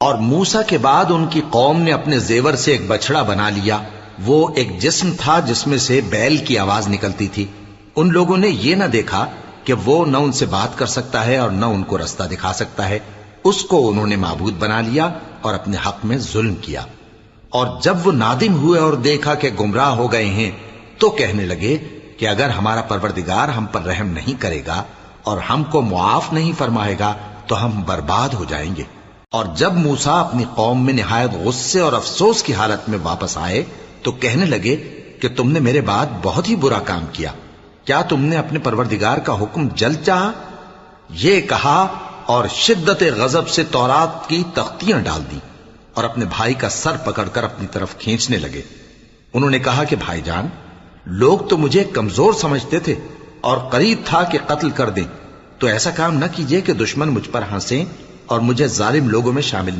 اور موسیٰ کے بعد ان کی قوم نے اپنے زیور سے ایک بچڑا بنا لیا، وہ ایک جسم تھا جس میں سے بیل کی آواز نکلتی تھی۔ ان لوگوں نے یہ نہ دیکھا کہ وہ نہ ان سے بات کر سکتا ہے اور نہ ان کو رستہ دکھا سکتا ہے، اس کو انہوں نے معبود بنا لیا اور اپنے حق میں ظلم کیا۔ اور جب وہ نادم ہوئے اور دیکھا کہ گمراہ ہو گئے ہیں تو کہنے لگے کہ اگر ہمارا پروردگار ہم پر رحم نہیں کرے گا اور ہم کو معاف نہیں فرمائے گا تو ہم برباد ہو جائیں گے۔ اور جب موسیٰ اپنی قوم میں نہایت غصے اور افسوس کی حالت میں واپس آئے تو کہنے لگے کہ تم نے میرے بعد بہت ہی برا کام کیا، کیا تم نے اپنے پروردگار کا حکم جلد چاہا؟ یہ کہا اور شدت غضب سے تورات کی تختیاں ڈال دی اور اپنے بھائی کا سر پکڑ کر اپنی طرف کھینچنے لگے۔ انہوں نے کہا کہ بھائی جان، لوگ تو مجھے کمزور سمجھتے تھے اور قریب تھا کہ قتل کر دیں، تو ایسا کام نہ کیجیے کہ دشمن مجھ پر ہنسیں اور مجھے ظالم لوگوں میں شامل